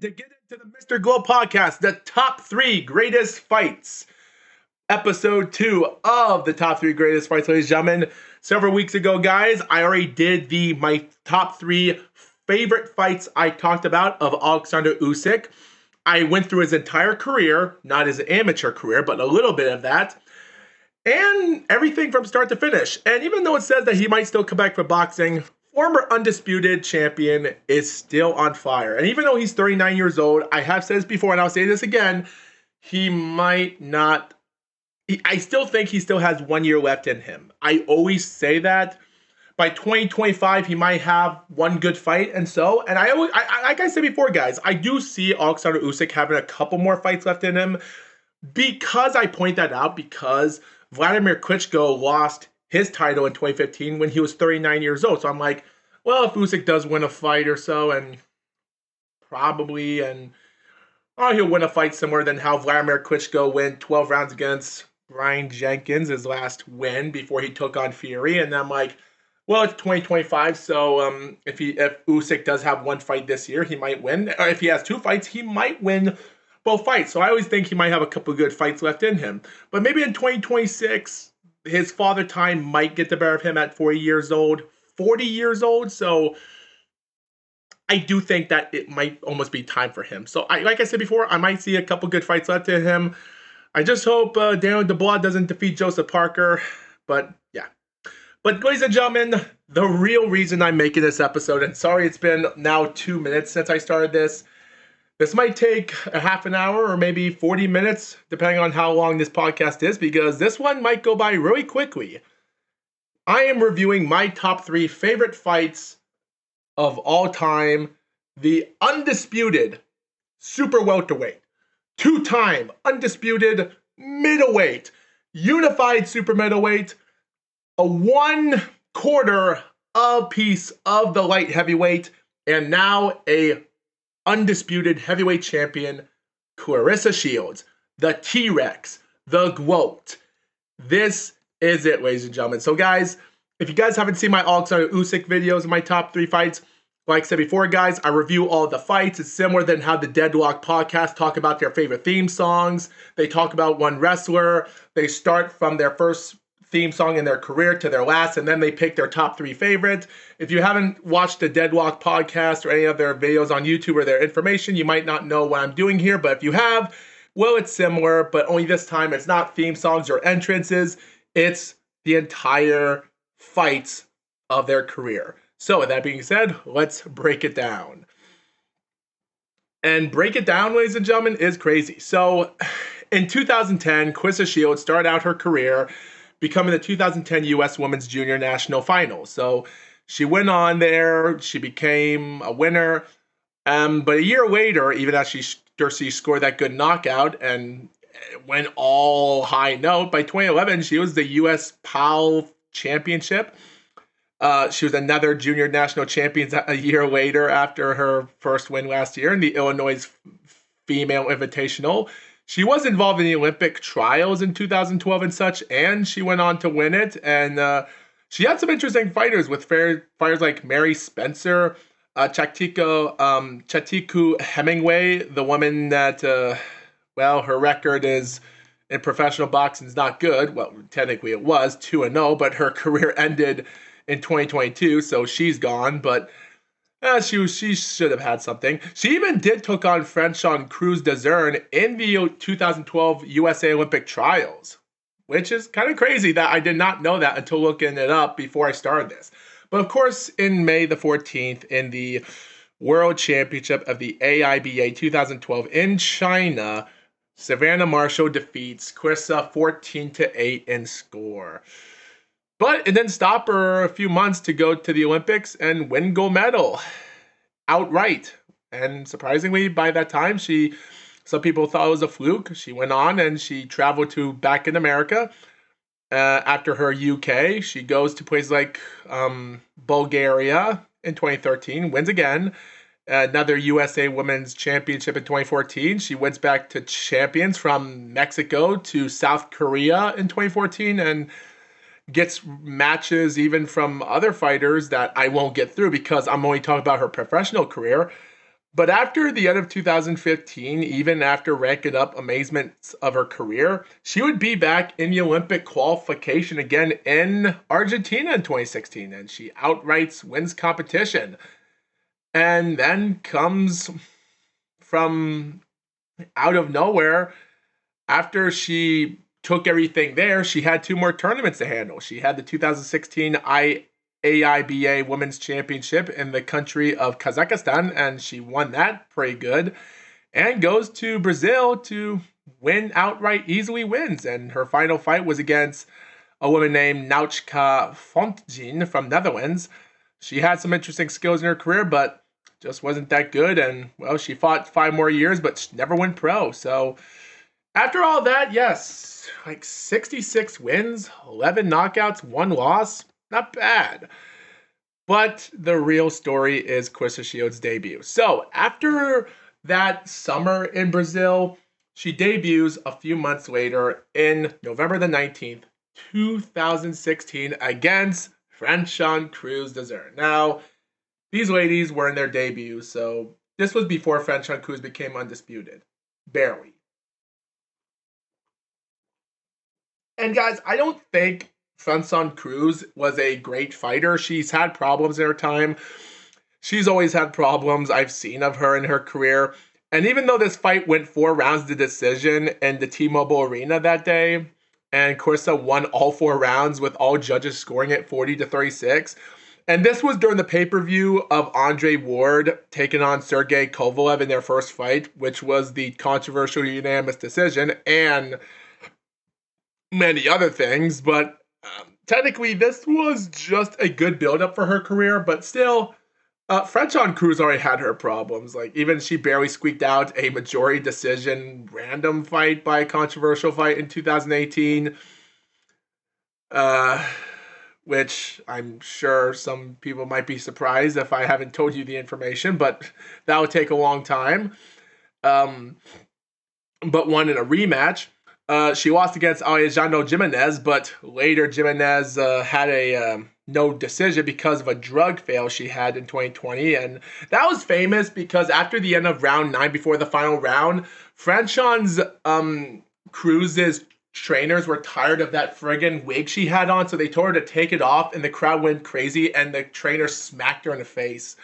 to get into the Mr. GLOAT podcast, the top 3 greatest fights. Episode 2 of the top 3 greatest fights, ladies and gentlemen. Several weeks ago, guys, I already did my top 3 favorite fights I talked about of Alexander Usyk. I went through his entire career, not his amateur career, but a little bit of that. And everything from start to finish. And even though it says that he might still come back for boxing, former undisputed champion is still on fire. And even though he's 39 years old, I have said this before and I'll say this again, he might not... I still think he still has 1 year left in him. I always say that. By 2025, he might have one good fight and so. And I like I said before, guys, I do see Alexander Usyk having a couple more fights left in him. Because I point that out, because Vladimir Klitschko lost his title in 2015 when he was 39 years old. So I'm like, well, if Usyk does win a fight or so, and he'll win a fight similar than how Vladimir Klitschko went 12 rounds against Brian Jenkins, his last win before he took on Fury. And I'm like, well, it's 2025, so if Usyk does have one fight this year, he might win. Or if he has 2 fights, he might win both fights. So I always think he might have a couple good fights left in him. But maybe in 2026, his father time might get the better of him at 40 years old. So I do think that it might almost be time for him. So like I said before, I might see a couple good fights left in him. I just hope Daniel Dubois doesn't defeat Joseph Parker. But yeah. But ladies and gentlemen, the real reason I'm making this episode, and sorry it's been now 2 minutes since I started this. This might take a half an hour or maybe 40 minutes, depending on how long this podcast is, because this one might go by really quickly. I am reviewing my top 3 favorite fights of all time. The undisputed super welterweight, 2-time undisputed middleweight, unified super middleweight, a 1/4 of piece of the light heavyweight, and now a undisputed heavyweight champion, Claressa Shields, the T-Rex, the GLOAT. This is it, ladies and gentlemen. So guys, if you guys haven't seen my Alexander Usyk videos of my top 3 fights, like I said before, guys, I review all the fights. It's similar than how the Deadlock podcast talk about their favorite theme songs. They talk about one wrestler. They start from their first theme song in their career to their last, and then they pick their top 3 favorites. If you haven't watched the Deadlock podcast or any of their videos on YouTube or their information, you might not know what I'm doing here, but if you have, well, it's similar, but only this time it's not theme songs or entrances. It's the entire fights of their career. So with that being said, let's break it down. And break it down, ladies and gentlemen, is crazy. So in 2010, Claressa Shields started out her career becoming the 2010 U.S. Women's Junior National Finals. So she went on there, she became a winner, but a year later, even as she scored that good knockout and went all high note, by 2011, she was the U.S. PAL Championship. She was another junior national champion a year later after her first win last year in the Illinois Female Invitational. She was involved in the Olympic trials in 2012 and such, and she went on to win it. And she had some interesting fighters with fighters like Mary Spencer, Chatiku Hemingway, the woman that, her record is in professional boxing is not good. Well, technically it was 2-0, but her career ended in 2022, so she's gone. But she should have had something. She even took on French on Cruz Dezern in the 2012 USA Olympic trials, which is kind of crazy that I did not know that until looking it up before I started this. But of course, in May the 14th, in the World Championship of the AIBA 2012 in China, Savannah Marshall defeats Claressa 14-8 in score. But it didn't stop her a few months to go to the Olympics and win gold medal outright. And surprisingly, by that time, some people thought it was a fluke. She went on and she traveled to back in America. After her UK, she goes to places like Bulgaria in 2013, wins again. Another USA Women's Championship in 2014. She wins back to champions from Mexico to South Korea in 2014 and gets matches even from other fighters that I won't get through because I'm only talking about her professional career. But after the end of 2015, even after ranking up amazements of her career, she would be back in the Olympic qualification again in Argentina in 2016, and she outright wins competition. And then comes from out of nowhere, after she took everything there, she had two more tournaments to handle. She had the 2016 AIBA Women's Championship in the country of Kazakhstan, and she won that pretty good. And goes to Brazil to win outright, easily wins. And her final fight was against a woman named Nauchka Fontjin from Netherlands. She had some interesting skills in her career, but just wasn't that good. And, well, she fought 5 more years, but never went pro. So, after all that, yes, like 66 wins, 11 knockouts, 1 loss. Not bad. But the real story is Claressa Shields' debut. So, after that summer in Brazil, she debuts a few months later in November the 19th, 2016 against Franchon Cruz Desert. Now, these ladies were in their debut, so this was before Franchon Cruz became undisputed. Barely. And guys, I don't think Franchon Cruz was a great fighter. She's had problems in her time. She's always had problems I've seen of her in her career. And even though this fight went 4 rounds to decision in the T-Mobile Arena that day, and Claressa won all 4 rounds with all judges scoring it 40-36. And this was during the pay-per-view of Andre Ward taking on Sergey Kovalev in their first fight, which was the controversial unanimous decision, and many other things. But technically, this was just a good build-up for her career, but still, Franchon Cruz already had her problems. Like, even she barely squeaked out a majority decision random fight by a controversial fight in 2018. Which I'm sure some people might be surprised if I haven't told you the information, but that would take a long time. But won in a rematch. She lost against Alejandro Jimenez, but later Jimenez had a no decision because of a drug fail she had in 2020. And that was famous because after the end of round 9, before the final round, Franchon's Cruz's trainers were tired of that friggin' wig she had on, so they told her to take it off, and the crowd went crazy, and the trainer smacked her in the face.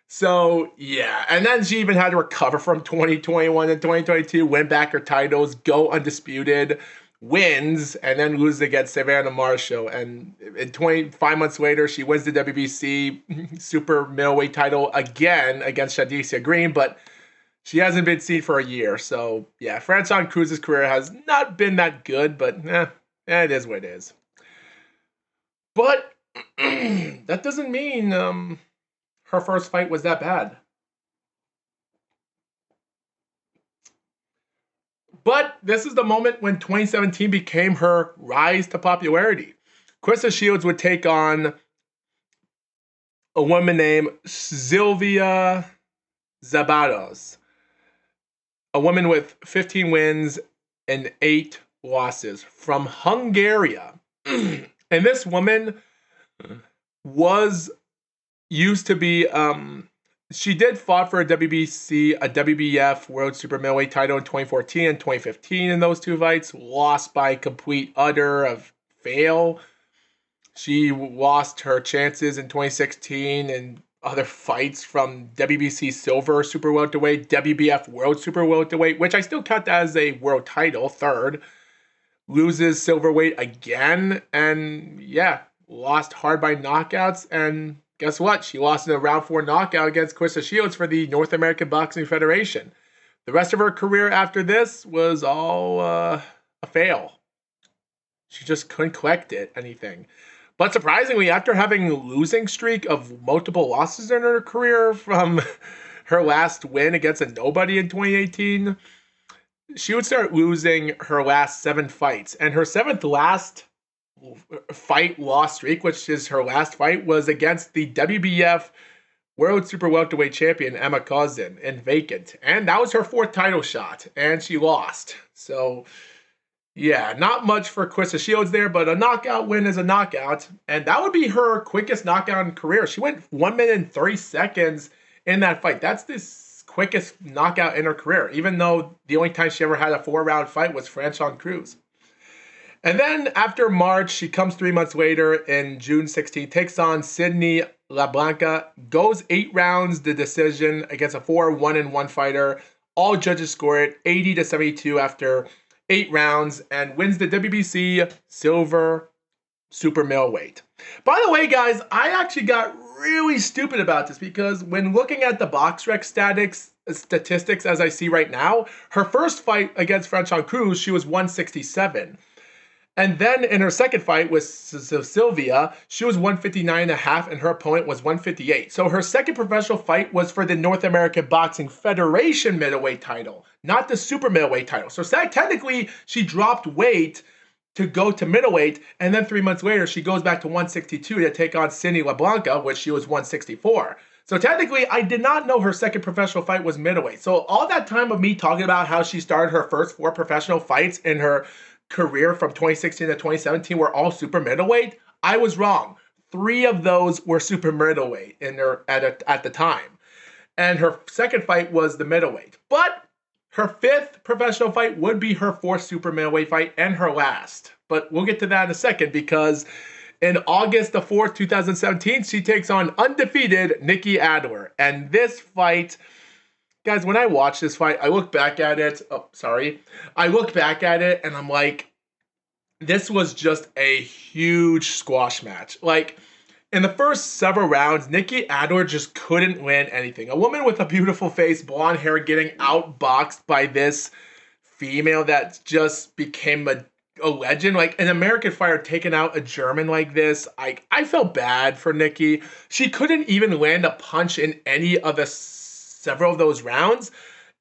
So, yeah. And then she even had to recover from 2021 and 2022, win back her titles, go undisputed, wins, and then loses against Savannah Marshall. And 5 months later, she wins the WBC super middleweight title again against Shadicia Green, but she hasn't been seen for a year. So, yeah, Franchon Cruz's career has not been that good, but it is what it is. But that doesn't mean her first fight was that bad. But this is the moment when 2017 became her rise to popularity. Claressa Shields would take on a woman named Sylvia Zabatos, a woman with 15 wins and 8 losses from Hungary. And this woman used to be, she did fought for a WBC, a WBF World Super Middleweight title in 2014 and 2015 in those 2 fights, lost by complete utter of fail. She lost her chances in 2016 and other fights from WBC Silver Super Welterweight, WBF World Super Welterweight, which I still count as a world title, 3rd. Loses Silverweight again, and yeah, lost hard by knockouts, and guess what? She lost in a round 4 knockout against Claressa Shields for the North American Boxing Federation. The rest of her career after this was all a fail. She just couldn't collect anything. But surprisingly, after having a losing streak of multiple losses in her career from her last win against a nobody in 2018, she would start losing her last 7 fights. And her 7th last fight loss streak, which is her last fight, was against the WBF World Super Welterweight Champion Emma Kozin in vacant. And that was her 4th title shot, and she lost. So, yeah, not much for Claressa Shields there, but a knockout win is a knockout. And that would be her quickest knockout in career. She went 1 minute and 30 seconds in that fight. That's the quickest knockout in her career, even though the only time she ever had a 4-round fight was Franchon Cruz. And then after March, she comes 3 months later in June 16, takes on Sydney LaBlanca, goes 8 rounds the decision against a 4-1-1 fighter. All judges score it 80-72 after 8 rounds and wins the WBC silver super middleweight. By the way, guys, I actually got really stupid about this because when looking at the BoxRec statistics as I see right now, her first fight against Franchon Cruz, she was 167. And then in her second fight with Sylvia, she was 159.5 and her opponent was 158. So her second professional fight was for the North American Boxing Federation middleweight title, not the super middleweight title. So technically, she dropped weight to go to middleweight, and then 3 months later, she goes back to 162 to take on Sydney LaBlanca, which she was 164. So technically, I did not know her second professional fight was middleweight. So all that time of me talking about how she started her first 4 professional fights in her career from 2016 to 2017 were all super middleweight, I was wrong. 3 of those were super middleweight in her at the time. And her second fight was the middleweight. But her 5th professional fight would be her 4th super middleweight fight and her last. But we'll get to that in a second because in August the 4th, 2017, she takes on undefeated Nikki Adler. And this fight, guys, when I watch this fight, I look back at it. I look back at it and I'm like, this was just a huge squash match. Like, in the first several rounds, Nikki Adler just couldn't win anything. A woman with a beautiful face, blonde hair, getting outboxed by this female that just became a legend. Like, an American fighter taking out a German like this. I felt bad for Nikki. She couldn't even land a punch in any of the several of those rounds.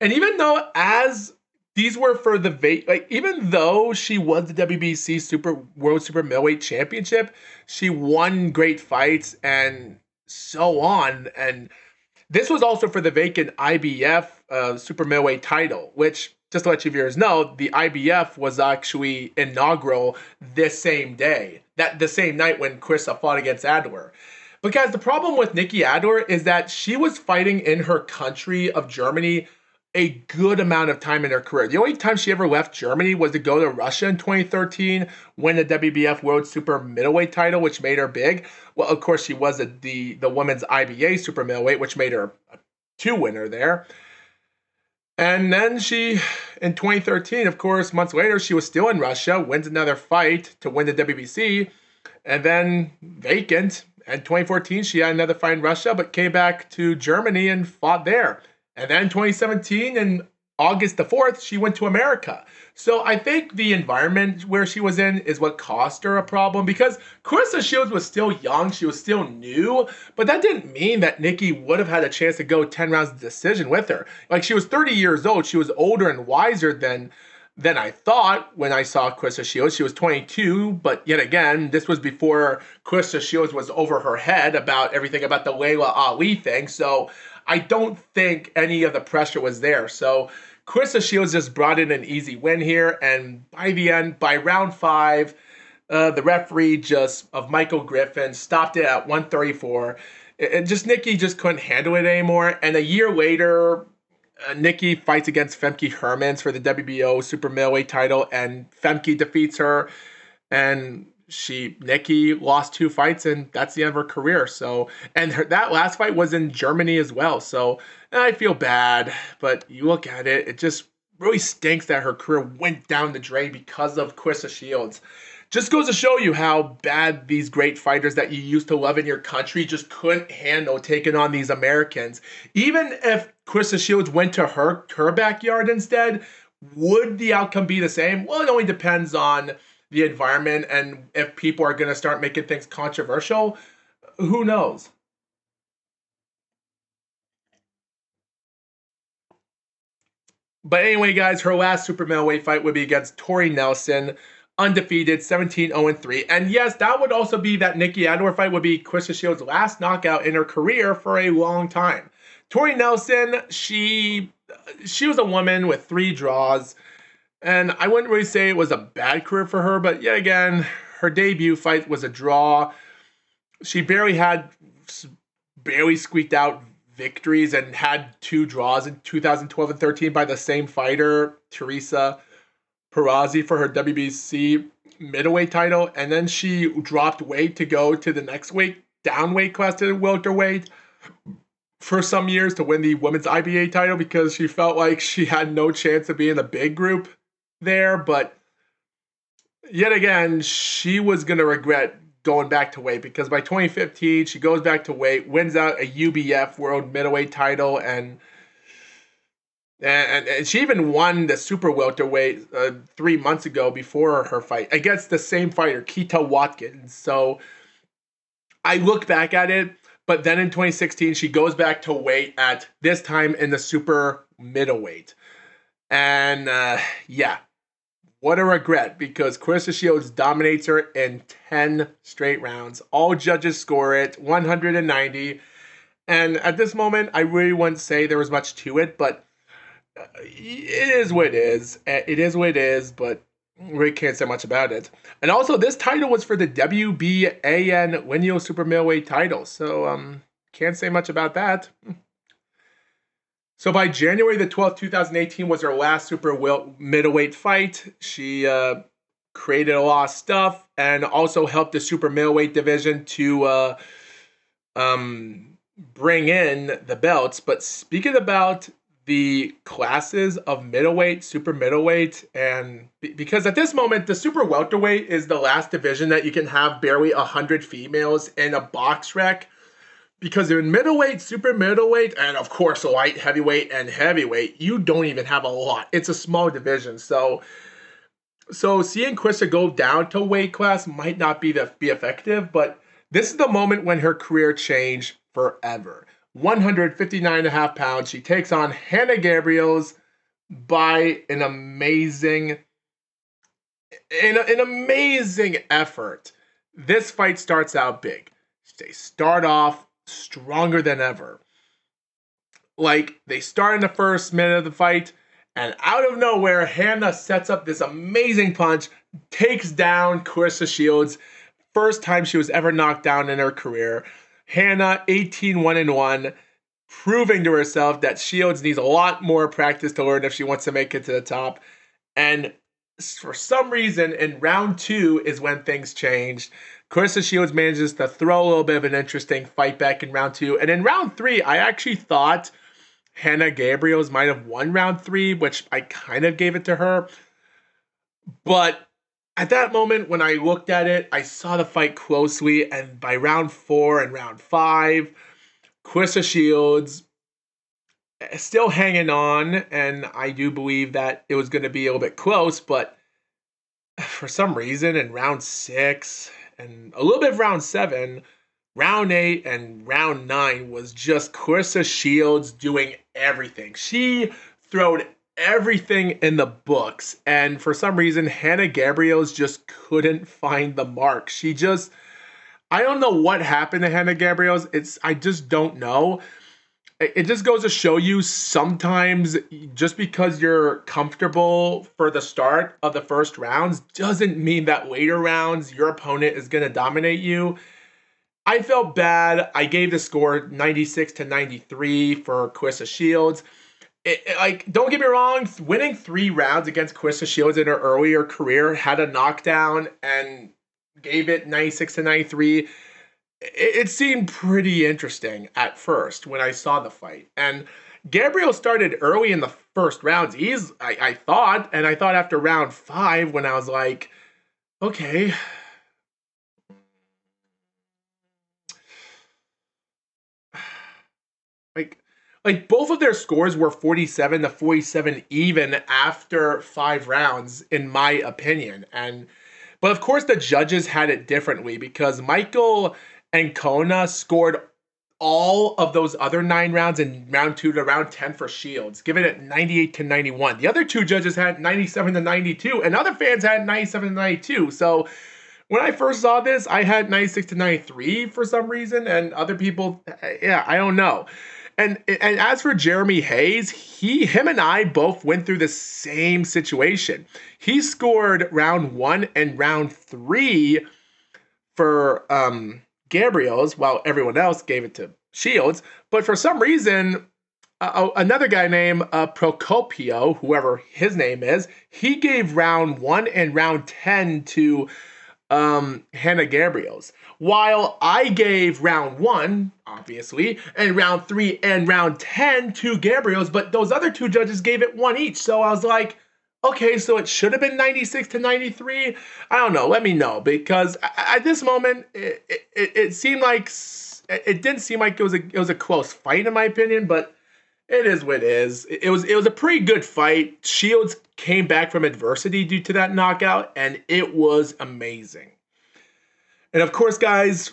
And even though these were for even though she was the WBC World Super Middleweight Championship, she won great fights and so on. And this was also for the vacant IBF Super Middleweight title, which, just to let you viewers know, the IBF was actually inaugural this same day, the same night when Claressa fought against Adler. But guys, the problem with Nikki Adler is that she was fighting in her country of Germany a good amount of time in her career. The only time she ever left Germany was to go to Russia in 2013, win the WBF World Super Middleweight title, which made her big. Well, of course, she was the women's IBA Super Middleweight, which made her a 2 winner there. And then in 2013, of course, months later, she was still in Russia, wins another fight to win the WBC, and then vacant. In 2014, she had another fight in Russia, but came back to Germany and fought there. And then in 2017, in August the 4th, she went to America. So I think the environment where she was in is what cost her a problem because Claressa Shields was still young, she was still new, but that didn't mean that Nikki would have had a chance to go 10 rounds of decision with her. Like, she was 30 years old, she was older and wiser than I thought when I saw Claressa Shields. She was 22, but yet again, this was before Claressa Shields was over her head about everything about the Layla Ali thing, so I don't think any of the pressure was there. So Claressa Shields just brought in an easy win here, and by the end, by round 5, the referee of Michael Griffin stopped it at 134. Nikki just couldn't handle it anymore, and a year later, Nikki fights against Femke Hermans for the WBO Super Middleweight title, and Femke defeats her, and Nikki lost 2 fights, and that's the end of her career. So, and that last fight was in Germany as well. So, I feel bad, but you look at it, it just really stinks that her career went down the drain because of Claressa Shields. Just goes to show you how bad these great fighters that you used to love in your country just couldn't handle taking on these Americans. Even if Claressa Shields went to her backyard instead, would the outcome be the same? Well, it only depends on the environment and if people are going to start making things controversial. Who knows? But anyway, guys, her last super middleweight fight would be against Tori Nelson, undefeated, 17-0-3. And yes, that would also be that Nikki Adler fight would be Claressa Shields' last knockout in her career for a long time. Tori Nelson, she was a woman with 3 draws, and I wouldn't really say it was a bad career for her, but yet again, her debut fight was a draw. She barely squeaked out victories and had 2 draws in 2012 and 13 by the same fighter, Teresa Perazzi, for her WBC middleweight title, and then she dropped weight to go to the next weight down weight class to welterweight for some years to win the women's IBA title because she felt like she had no chance of being the big group there. But yet again, she was going to regret going back to weight because by 2015, she goes back to weight, wins out a UBF world middleweight title, and she even won the super welterweight 3 months ago before her fight against the same fighter, Keita Watkins. So I look back at it, but then in 2016, she goes back to weight at this time in the super middleweight. And yeah, what a regret because Claressa Shields dominates her in 10 straight rounds. All judges score it 190. And at this moment, I really wouldn't say there was much to it, but it is what it is. It is what it is, but we can't say much about it. And also, this title was for the WBAN Lineal Super Middleweight title, so can't say much about that. So by January the 12th, 2018 was her last super middleweight fight. She created a lot of stuff and also helped the super middleweight division to bring in the belts. But speaking about the classes of middleweight, super middleweight, and because at this moment, the super welterweight is the last division that you can have barely 100 females in a box rec. Because in middleweight, super middleweight, and of course light heavyweight and heavyweight, you don't even have a lot. It's a small division. So seeing Claressa go down to weight class might not be effective, but this is the moment when her career changed forever. 159.5 pounds. She takes on Hannah Gabriels by an amazing effort. This fight starts out big. They start off stronger than ever. Like, they start in the first minute of the fight, and out of nowhere, Hannah sets up this amazing punch, takes down Claressa Shields. First time she was ever knocked down in her career. Hannah, 18-1-1, proving to herself that Shields needs a lot more practice to learn if she wants to make it to the top. And for some reason, in round 2 is when things changed. Claressa Shields manages to throw a little bit of an interesting fight back in round 2. And in round 3, I actually thought Hannah Gabriels might have won round 3, which I kind of gave it to her. But at that moment, when I looked at it, I saw the fight closely, and by round 4 and round 5, Claressa Shields still hanging on, and I do believe that it was going to be a little bit close, but for some reason in round 6 and a little bit of round 7, round 8 and round 9 was just Claressa Shields doing everything. She throwed everything in the books, and for some reason Hannah Gabriels just couldn't find the mark. I don't know what happened to Hannah Gabriels. I just don't know. It just goes to show you sometimes just because you're comfortable for the start of the first rounds doesn't mean that later rounds your opponent is going to dominate you. I felt bad. I gave the score 96-93 for Claressa Shields. Don't get me wrong, winning 3 rounds against Claressa Shields in her earlier career, had a knockdown and gave it 96-93. It seemed pretty interesting at first when I saw the fight. And Gabriel started early in the first rounds. I thought after round 5 when I was like, okay, like both of their scores were 47-47 even after 5 rounds, in my opinion. But of course the judges had it differently because Michael and Kona scored all of those other 9 rounds in round 2 to round 10 for Shields, giving it 98-91. The other 2 judges had 97-92, and other fans had 97-92. So when I first saw this, I had 96-93 for some reason, and other people, I don't know. And as for Jeremy Hayes, him and I both went through the same situation. He scored round 1 and round 3 for Gabriels, while everyone else gave it to Shields, but for some reason, another guy named Procopio, whoever his name is, he gave round 1 and round 10 to Hannah Gabriels, while I gave round 1, obviously, and round 3 and round 10 to Gabriels, but those other two judges gave it 1 each. So I was like, okay, so it should have been 96 to 93. I don't know. Let me know, because at this moment, it seemed like it didn't seem like it was a close fight in my opinion, but it is what it is. It was a pretty good fight. Shields came back from adversity due to that knockout, and it was amazing. And of course, guys,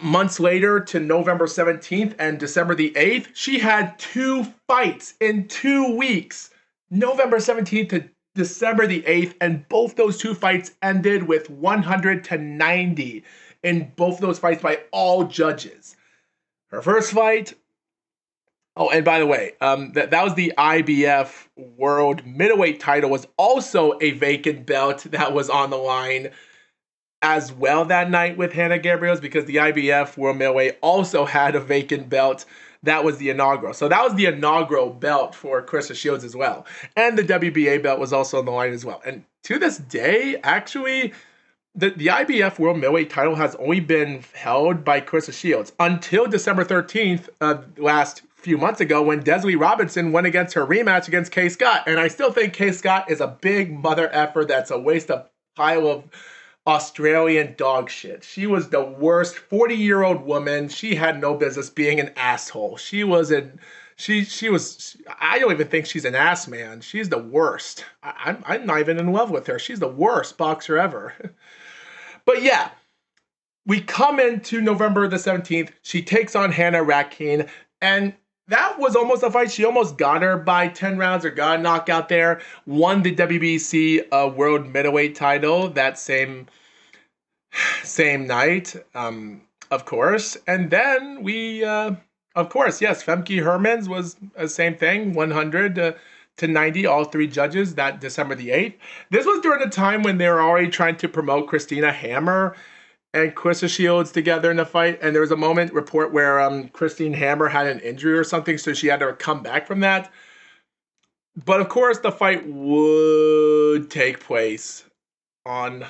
months later to November 17th and December the 8th, she had 2 fights in 2 weeks. November 17th to December the 8th, and both those 2 fights ended with 100 to 90 in both those fights by all judges. Her first fight. Oh, and by the way, that was the IBF World Middleweight title, was also a vacant belt that was on the line as well that night with Hannah Gabriels, because the IBF World Middleweight also had a vacant belt. That was the inaugural. So that was the inaugural belt for Claressa Shields as well. And the WBA belt was also on the line as well. And to this day, actually, the IBF World Middleweight title has only been held by Claressa Shields until December 13th, last few months ago, when Desiree Robinson went against her rematch against Kay Scott. And I still think Kay Scott is a big mother effer that's a waste of pile of Australian dog shit. She was the worst 40-year-old woman. She had no business being an asshole. She was I don't even think she's an ass man. She's the worst. I'm not even in love with her. She's the worst boxer ever. But yeah, we come into November the 17th. She takes on Hannah Rakeen, and that was almost a fight. She almost got her by 10 rounds, or got a knockout there. Won the WBC World Middleweight title that same night, of course. And then we, of course, yes, Femke Hermans was the same thing, 100 to 90, all 3 judges, that December the 8th. This was during a time when they were already trying to promote Christina Hammer and Claressa Shields together in a fight, and there was a report where Christine Hammer had an injury or something, so she had to come back from that. But of course, the fight would take place on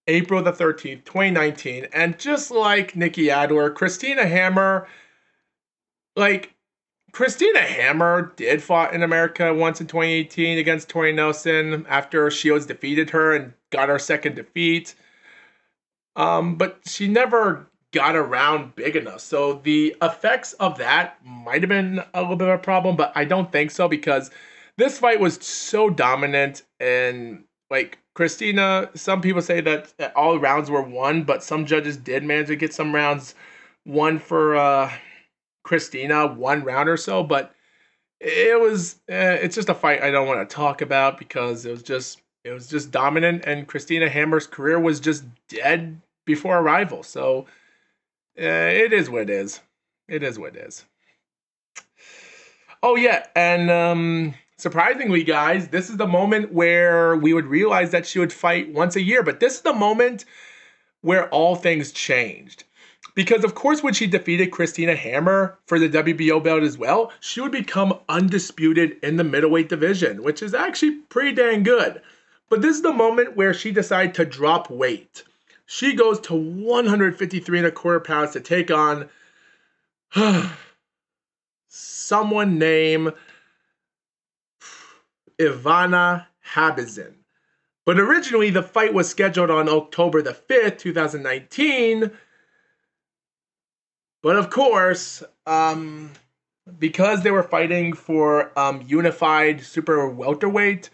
April the 13th, 2019, and just like Nikki Adler, Christina Hammer did fight in America once in 2018 against Tori Nelson after Shields defeated her and got her second defeat. But she never got around big enough. So the effects of that might have been a little bit of a problem, but I don't think so, because this fight was so dominant. And like Christina, some people say that all rounds were won, but some judges did manage to get some rounds won for Christina, 1 round or so. But it's just a fight I don't want to talk about, because it was just dominant, and Christina Hammer's career was just dead before arrival. So it is what it is. It is what it is. Oh yeah, and surprisingly, guys, this is the moment where we would realize that she would fight once a year. But this is the moment where all things changed. Because, of course, when she defeated Christina Hammer for the WBO belt as well, she would become undisputed in the middleweight division, which is actually pretty dang good. But this is the moment where she decided to drop weight. She goes to 153.25 pounds to take on someone named Ivana Habazin. But originally, the fight was scheduled on October the 5th, 2019. But of course, because they were fighting for unified super welterweight,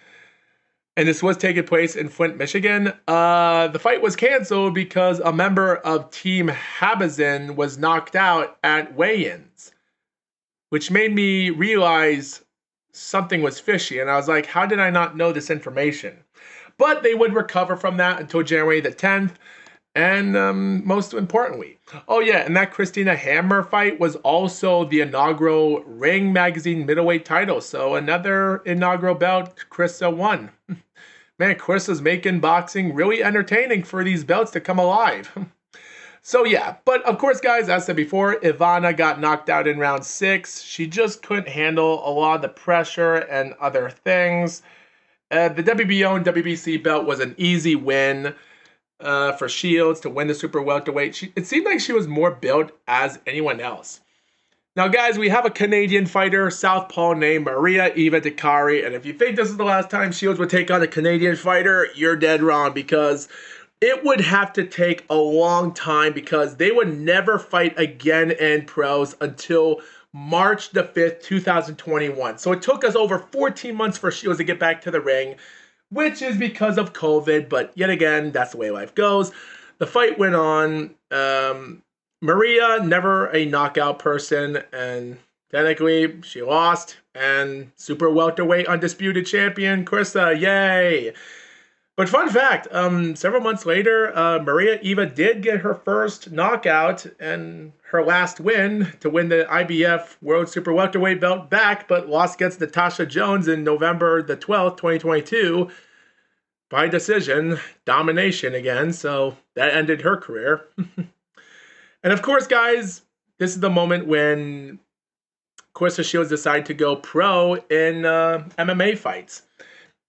and this was taking place in Flint, Michigan, the fight was canceled because a member of Team Habazin was knocked out at weigh-ins, which made me realize something was fishy. And I was like, how did I not know this information? But they would recover from that until January the 10th. And most importantly, oh yeah, and that Christina Hammer fight was also the inaugural Ring Magazine middleweight title. So another inaugural belt Claressa won. Man, Claressa's making boxing really entertaining for these belts to come alive. So yeah, but of course, guys, as I said before, Ivana got knocked out in round 6. She just couldn't handle a lot of the pressure and other things. The WBO and WBC belt was an easy win for Shields to win the super welterweight. It seemed like she was more built as anyone else. Now, guys, we have a Canadian fighter, southpaw named Maria Eva Dakari, and if you think this is the last time Shields would take on a Canadian fighter, you're dead wrong, because it would have to take a long time, because they would never fight again in pros until March the 5th, 2021. So it took us over 14 months for Shields to get back to the ring, which is because of COVID, but yet again, that's the way life goes. The fight went on. Maria, never a knockout person, and technically she lost. And super welterweight undisputed champion Claressa, yay! But fun fact, several months later, Maria Eva did get her first knockout and her last win to win the IBF World Super Welterweight belt back, but lost against Natasha Jones in November the 12th, 2022, by decision, domination again, so that ended her career. And of course, guys, this is the moment when Claressa Shields decided to go pro in MMA fights.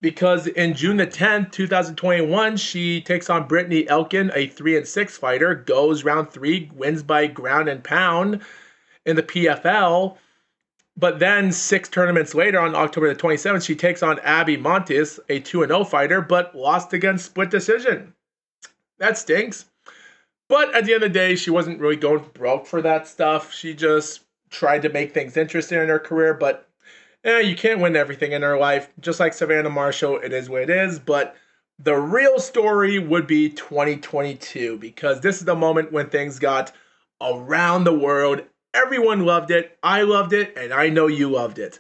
Because in June the 10th, 2021, she takes on Brittany Elkin, a 3-6 fighter, goes round 3, wins by ground and pound in the PFL. But then 6 tournaments later, on October the 27th, she takes on Abby Montes, a 2-0 fighter, but lost against split decision. That stinks. But at the end of the day, she wasn't really going broke for that stuff. She just tried to make things interesting in her career, but you can't win everything in her life. Just like Savannah Marshall, it is what it is. But the real story would be 2022, because this is the moment when things got around the world. Everyone loved it. I loved it, and I know you loved it.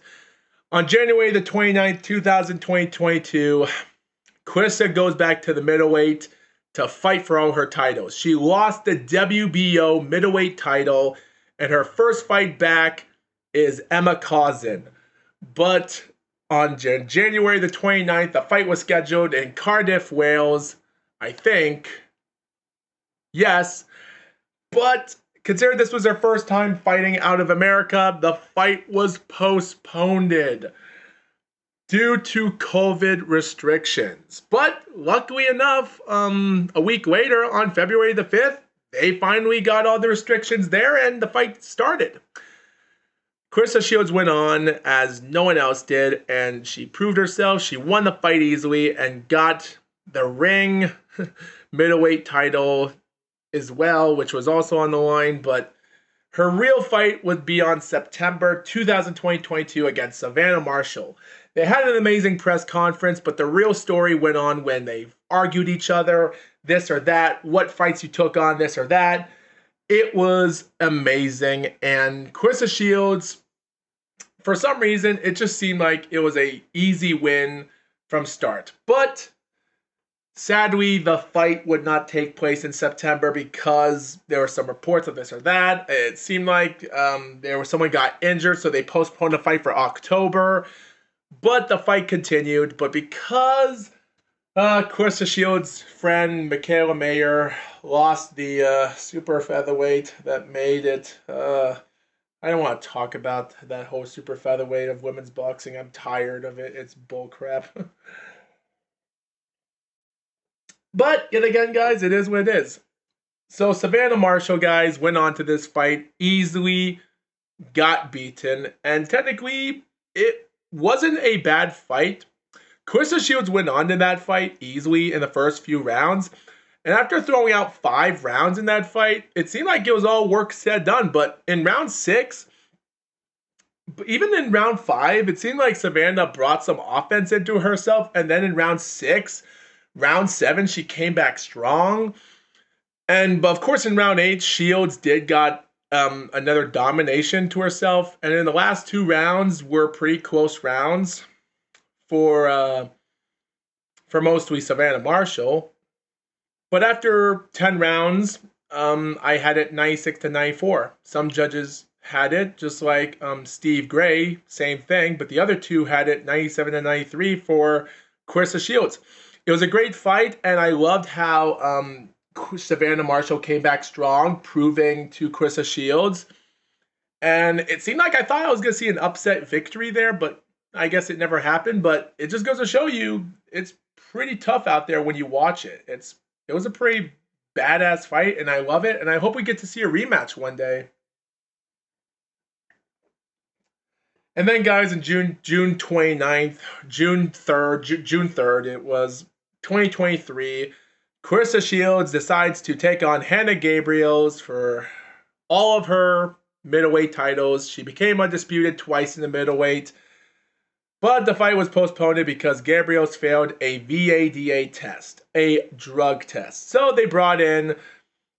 On January the 29th, 2022, Claressa goes back to the middleweight to fight for all her titles. She lost the WBO middleweight title, and her first fight back is Emma Cousin. But on January the 29th, the fight was scheduled in Cardiff, Wales, I think. Yes. But considering this was her first time fighting out of America, the fight was postponed due to COVID restrictions. But luckily enough, a week later, on February the 5th, they finally got all the restrictions there and the fight started. Claressa Shields went on as no one else did, and she proved herself. She won the fight easily and got the ring middleweight title as well, which was also on the line. But her real fight would be on September 2022 against Savannah Marshall. They had an amazing press conference, but the real story went on when they argued each other, this or that, what fights you took on, this or that. It was amazing, and Claressa Shields, for some reason, it just seemed like it was an easy win from start. But sadly, the fight would not take place in September because there were some reports of this or that. It seemed like someone got injured, so they postponed the fight for October. But the fight continued. But because Claressa Shields' friend Michaela Mayer lost the super featherweight that made it, I don't want to talk about that whole super featherweight of women's boxing. I'm tired of it. It's bullcrap. But yet again, guys, it is what it is. So Savannah Marshall, guys, went on to this fight, easily got beaten, and technically it wasn't a bad fight. Claressa Shields went on to that fight easily in the first few rounds, and after throwing out 5 rounds in that fight, it seemed like it was all work said done. But in round 6, even in round 5, it seemed like Savannah brought some offense into herself, and then in round 6, round 7, she came back strong. And of course, in round 8, Shields did got another domination to herself. And in the last 2 rounds were pretty close rounds for mostly Savannah Marshall. But after 10 rounds, I had it 96-94. Some judges had it, just like Steve Gray, same thing. But the other 2 had it 97-93 for Claressa Shields. It was a great fight, and I loved how Savannah Marshall came back strong, proving to Claressa Shields. And it seemed like I thought I was going to see an upset victory there, but I guess it never happened. But it just goes to show you it's pretty tough out there when you watch it. It was a pretty badass fight, and I love it. And I hope we get to see a rematch one day. And then, guys, in June 29th, June 3rd, it was 2023. Claressa Shields decides to take on Hannah Gabriels for all of her middleweight titles. She became undisputed twice in the middleweight, but the fight was postponed because Gabriels failed a VADA test, a drug test. So they brought in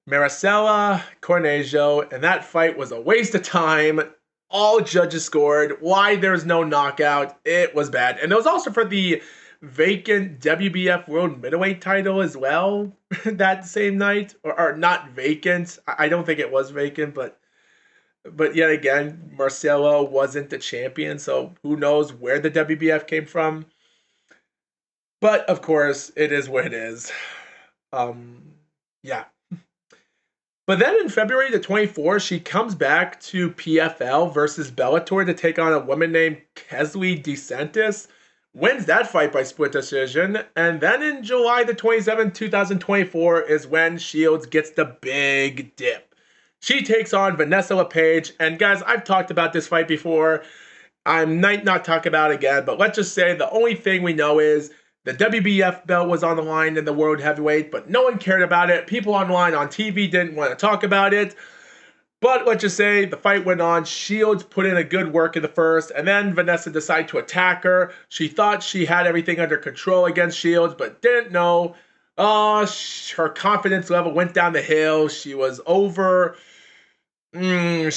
Maricela Cornejo, and that fight was a waste of time. All judges scored. Why there's no knockout? It was bad. And it was also for the vacant WBF World Middleweight title as well that same night. Or not vacant. I don't think it was vacant, but yet again, Marcelo wasn't the champion, so who knows where the WBF came from. But of course, it is what it is. Yeah. But then in February the 24th, she comes back to PFL versus Bellator to take on a woman named Kesley DeSantis. Wins that fight by split decision. And then in July the 27th, 2024 is when Shields gets the big dip. She takes on Vanessa LePage. And guys, I've talked about this fight before. I might not talk about it again, but let's just say the only thing we know is the WBF belt was on the line in the World Heavyweight, but no one cared about it. People online on TV didn't want to talk about it. But let's just say the fight went on. Shields put in a good work in the first, and then Vanessa decided to attack her. She thought she had everything under control against Shields, but didn't know. Her confidence level went down the hill. She was over her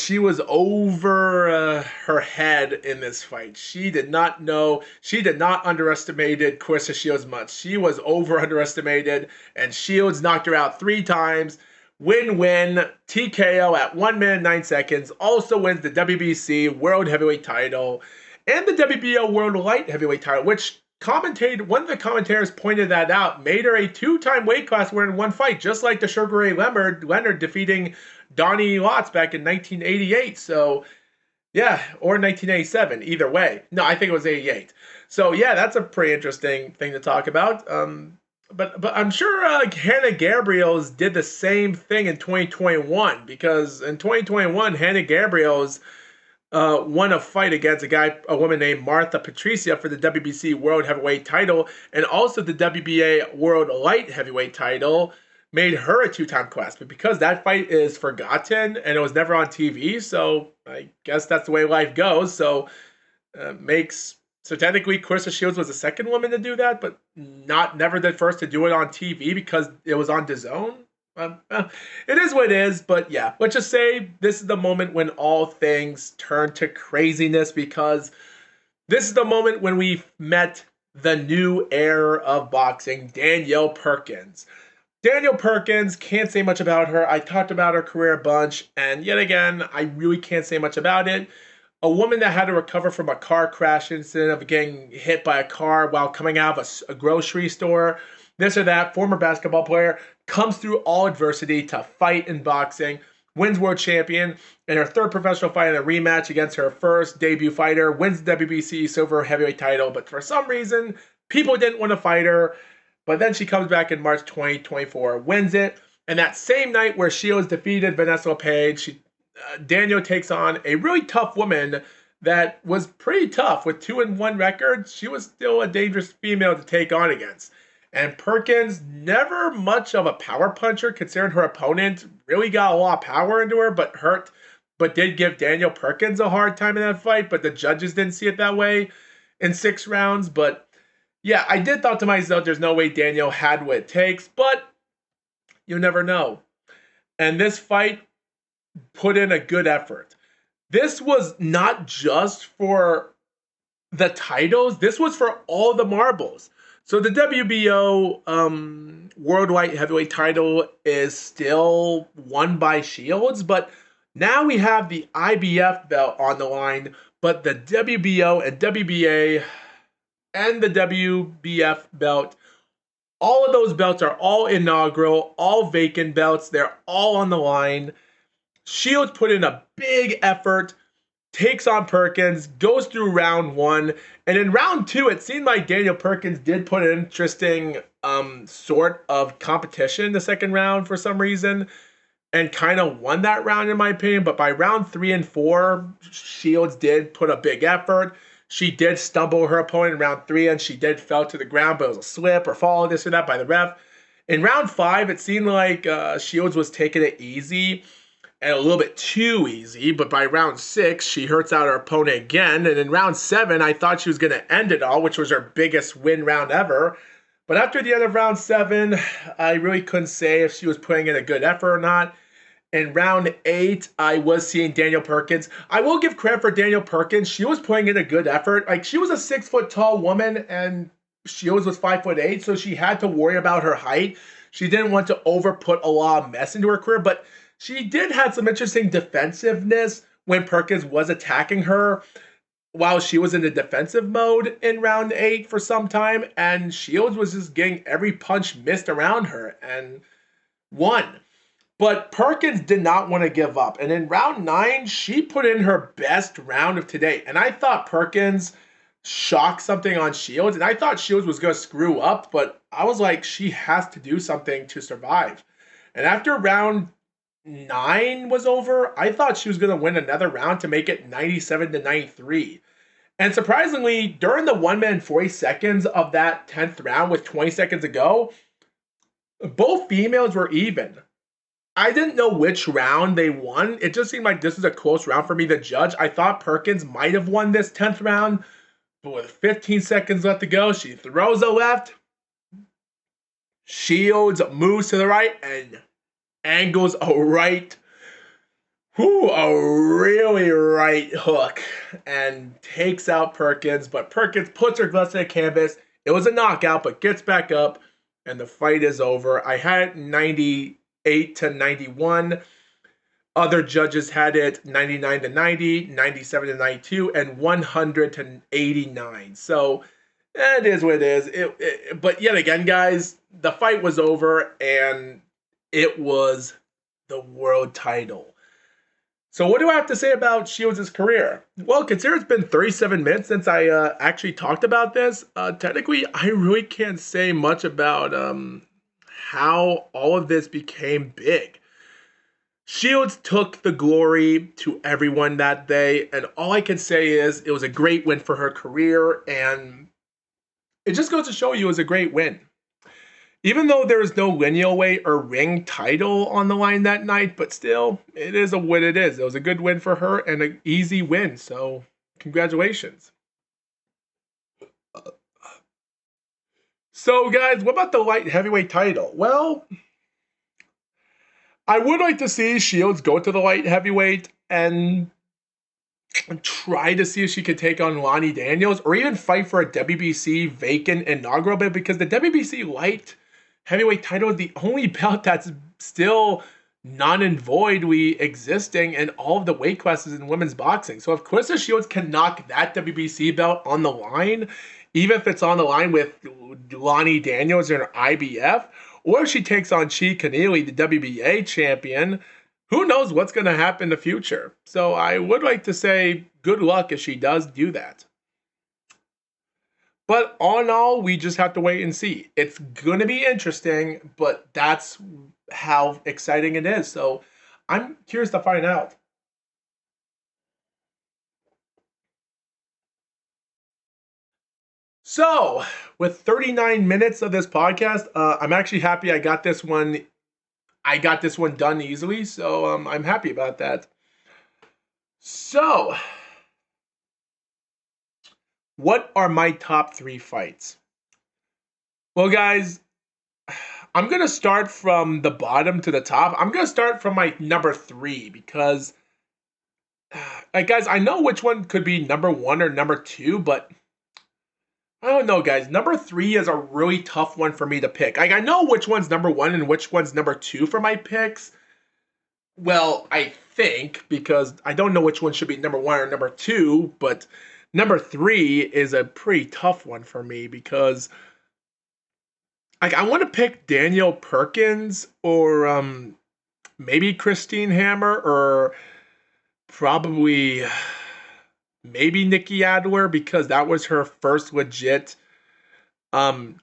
head in this fight. She did not know. She did not underestimate Claressa Shields much. She was underestimated, and Shields knocked her out 3 times. Win-win, TKO at 1 minute 9 seconds. Also wins the WBC World Heavyweight title and the WBO World Light Heavyweight title, which one of the commentators pointed that out, made her a 2-time weight class winner in one fight, just like the Sugar Ray Leonard defeating Donnie Lotz back in 1988. So, yeah, or 1987, either way. No, I think it was 88. So, yeah, that's a pretty interesting thing to talk about. But I'm sure Hannah Gabriels did the same thing in 2021, because in 2021, Hannah Gabriels won a fight against a woman named Martha Patricia for the WBC World Heavyweight title, and also the WBA World Light Heavyweight title. Made her a 2-time class, but because that fight is forgotten and it was never on TV, so I guess that's the way life goes. So technically Claressa Shields was the second woman to do that, but never the first to do it on TV because it was on DAZN. It is what it is, but yeah, let's just say this is the moment when all things turn to craziness, because this is the moment when we met the new heir of boxing, Danielle Perkins. Danielle Perkins, can't say much about her. I talked about her career a bunch, and yet again, I really can't say much about it. A woman that had to recover from a car crash incident of getting hit by a car while coming out of a grocery store, this or that, former basketball player, comes through all adversity to fight in boxing, wins world champion, and her third professional fight in a rematch against her first debut fighter, wins the WBC Silver Heavyweight title, but for some reason, people didn't want to fight her. But then she comes back in March 2024, wins it. And that same night where Shields defeated Vanessa LePage, Daniel takes on a really tough woman that was pretty tough. With 2-1 record, she was still a dangerous female to take on against. And Perkins, never much of a power puncher, considering her opponent really got a lot of power into her, but did give Danielle Perkins a hard time in that fight. But the judges didn't see it that way in 6 rounds. But yeah, I did thought to myself, there's no way Danielle had what it takes, but you never know. And this fight put in a good effort. This was not just for the titles, this was for all the marbles. So the WBO World Light Heavyweight title is still won by Shields, but now we have the IBF belt on the line, but the WBO and WBA and the WBF belt All of those belts are all inaugural, all vacant belts. They're all on the line. Shields put in a big effort, takes on Perkins, goes through round one, and in round two, it seemed like Daniel Perkins did put an interesting sort of competition in the second round for some reason, and kind of won that round in my opinion. But by round 3 and 4, Shields did put a big effort. She did stumble her opponent in round 3, and she did fell to the ground, but it was a slip or fall, this or that by the ref. In round 5, it seemed like Shields was taking it easy and a little bit too easy, but by round 6, she hurts out her opponent again. And in round 7, I thought she was going to end it all, which was her biggest win round ever. But after the end of round 7, I really couldn't say if she was putting in a good effort or not. In round 8, I was seeing Daniel Perkins. I will give credit for Daniel Perkins. She was putting in a good effort. Like, she was a 6 foot tall woman, and Shields was 5'8", so she had to worry about her height. She didn't want to overput a lot of mess into her career, but she did have some interesting defensiveness when Perkins was attacking her while she was in the defensive mode in round 8 for some time, and Shields was just getting every punch missed around her and won. But Perkins did not want to give up. And in round 9, she put in her best round of today. And I thought Perkins shocked something on Shields. And I thought Shields was going to screw up. But I was like, she has to do something to survive. And after round 9 was over, I thought she was going to win another round to make it 97-93. And surprisingly, during the 1 minute and 40 seconds of that 10th round with 20 seconds to go, both females were even. I didn't know which round they won. It just seemed like this is a close round for me to judge. I thought Perkins might have won this 10th round, but with 15 seconds left to go, she throws a left. Shields moves to the right and angles a right. A really right hook and takes out Perkins. But Perkins puts her gloves to the canvas. It was a knockout, but gets back up, and the fight is over. I had 98-91. Other judges had it 99-90, 97-92, and 100-89. So it is what it is. But yet again, guys, the fight was over, and it was the world title. So what do I have to say about Shields' career? Well, consider it's been 37 minutes since I actually talked about this. Technically, I really can't say much about how all of this became big. Shields took the glory to everyone that day, and all I can say is it was a great win for her career, and it just goes to show you it was a great win. Even though there is no lineal weight or ring title on the line that night, but still, it is a win it is. It was a good win for her and an easy win, so congratulations. So guys, what about the light heavyweight title? Well, I would like to see Shields go to the light heavyweight and try to see if she could take on Lonnie Daniels or even fight for a WBC vacant inaugural belt, because the WBC light heavyweight title is the only belt that's still non and voidly existing in all of the weight classes in women's boxing. So if Claressa Shields can knock that WBC belt on the line, even if it's on the line with Lonnie Daniels or IBF, or if she takes on Chi Connealy, the WBA champion, who knows what's going to happen in the future. So I would like to say good luck if she does do that. But all in all, we just have to wait and see. It's going to be interesting, but that's how exciting it is. So I'm curious to find out. So, with 39 minutes of this podcast, I'm actually happy I got this one. I got this one done easily, so I'm happy about that. So, what are my top 3 fights? Well, guys, I'm going to start from the bottom to the top. I'm going to start from my number 3 because, guys, I know which one could be number 1 or number 2, but I don't know, guys. Number 3 is a really tough one for me to pick. I know which one's number 1 and which one's number 2 for my picks. Well, I think, because I don't know which one should be number 1 or number 2, but number 3 is a pretty tough one for me because like I want to pick Danielle Perkins or maybe Christine Hammer or probably maybe Nikki Adler because that was her first legit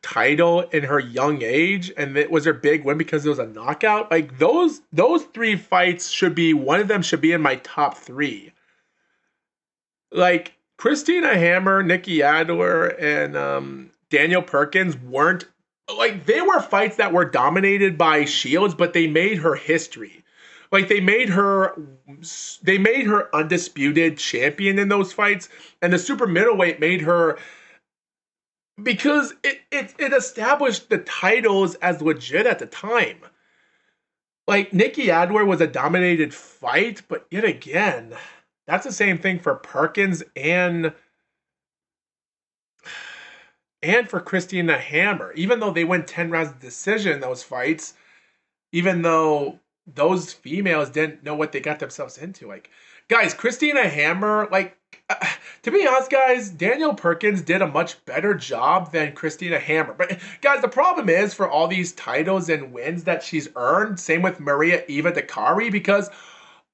title in her young age and it was her big win because it was a knockout. Like those three fights should be one of them should be in my top 3. Like Christina Hammer, Nikki Adler, and Daniel Perkins weren't like they were fights that were dominated by Shields, but they made her history. Like they made her undisputed champion in those fights, and the super middleweight made her because it established the titles as legit at the time. Like Nikki Adler was a dominated fight, but yet again, that's the same thing for Perkins and for Christina Hammer. Even though they went 10 rounds of decision in those fights, even though those females didn't know what they got themselves into. Like, guys, Christina Hammer, like, to be honest, guys, Daniel Perkins did a much better job than Christina Hammer. But, guys, the problem is for all these titles and wins that she's earned, same with Maria Eva Dakari, because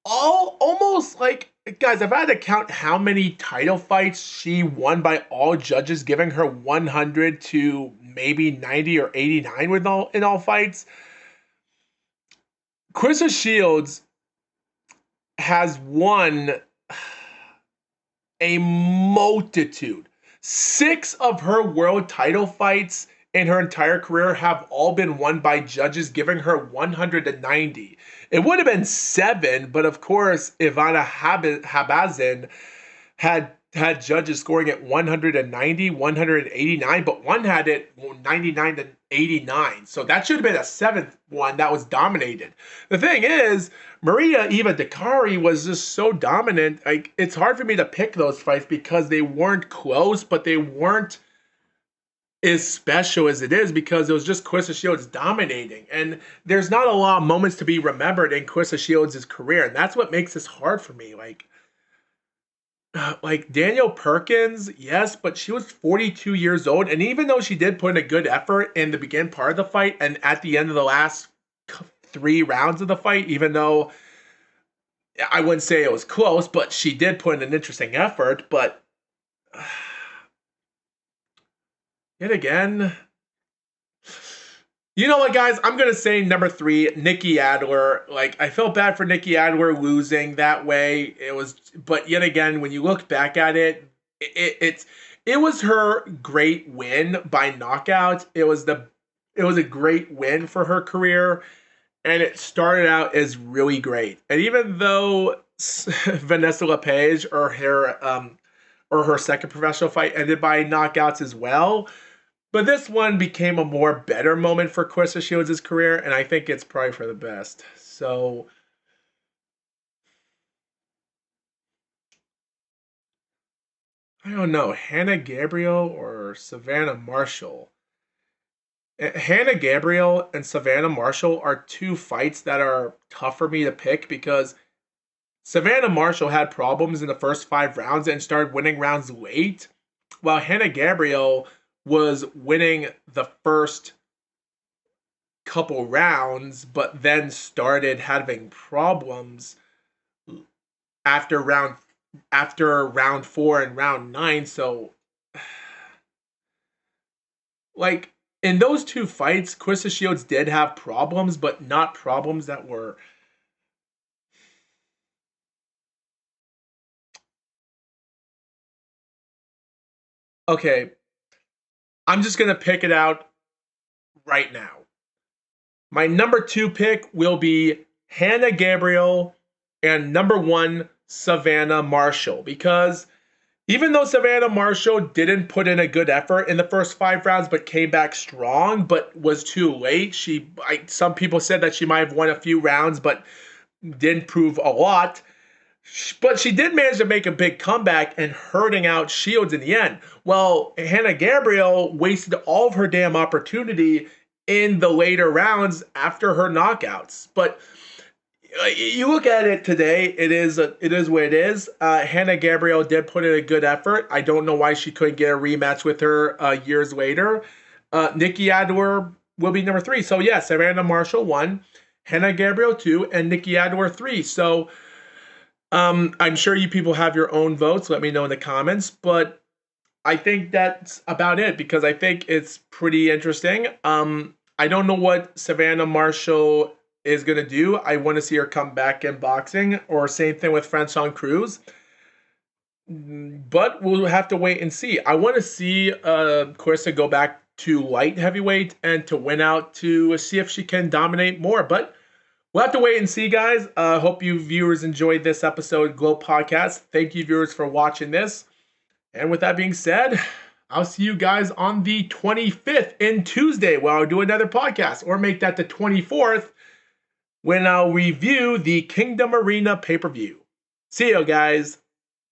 all almost like guys, I've had to count how many title fights she won by all judges, giving her 100 to maybe 90 or 89 with all in all fights. Claressa Shields has won a multitude. 6 of her world title fights in her entire career have all been won by judges, giving her 190. It would have been 7, but of course, Ivana Habazin had judges scoring at 190, 189, but one had it 99 to 89. So that should have been a 7th one that was dominated. The thing is, Maria Eva Dakari was just so dominant. Like it's hard for me to pick those fights because they weren't close, but they weren't as special as it is because it was just Claressa Shields dominating. And there's not a lot of moments to be remembered in Claressa Shields' career. And that's what makes this hard for me. Like Daniel Perkins, yes, but she was 42 years old. And even though she did put in a good effort in the beginning part of the fight and at the end of the last 3 rounds of the fight, even though I wouldn't say it was close, but she did put in an interesting effort. But yet again, you know what, guys? I'm gonna say number 3, Nikki Adler. Like I felt bad for Nikki Adler losing that way. It was, but yet again, when you look back at it, it was her great win by knockout. It was a great win for her career, and it started out as really great. And even though Vanessa LePage or her second professional fight ended by knockouts as well. But this one became a more better moment for Claressa Shields' career, and I think it's probably for the best. So I don't know, Hannah Gabriel or Savannah Marshall. Hannah Gabriel and Savannah Marshall are 2 fights that are tough for me to pick because Savannah Marshall had problems in the first 5 rounds and started winning rounds late, while Hannah Gabriel was winning the first couple rounds, but then started having problems after round 4 and round 9. So, like in those 2 fights, Claressa Shields did have problems, but not problems that were. Okay, I'm just gonna pick it out right now. My number 2 pick will be Hannah Gabriel and number 1, Savannah Marshall. Because even though Savannah Marshall didn't put in a good effort in the first 5 rounds but came back strong but was too late, some people said that she might have won a few rounds but didn't prove a lot. But she did manage to make a big comeback and hurting out Shields in the end. Well, Hannah Gabriel wasted all of her damn opportunity in the later rounds after her knockouts. But you look at it today, it is what it is. Hannah Gabriel did put in a good effort. I don't know why she couldn't get a rematch with her years later. Nikki Adler will be number 3. So yeah, Savannah Marshall 1, Hannah Gabriel 2, and Nikki Adler 3. So I'm sure you people have your own votes. Let me know in the comments. But I think that's about it because I think it's pretty interesting. I don't know what Savannah Marshall is going to do. I want to see her come back in boxing, or same thing with Franchon Cruz. But we'll have to wait and see. I want to see Claressa go back to light heavyweight and to win out to see if she can dominate more. But we'll have to wait and see, guys. Hope you viewers enjoyed this episode of GLOAT Podcast. Thank you, viewers, for watching this. And with that being said, I'll see you guys on the 25th in Tuesday where I'll do another podcast, or make that the 24th when I'll review the Kingdom Arena pay-per-view. See you, guys.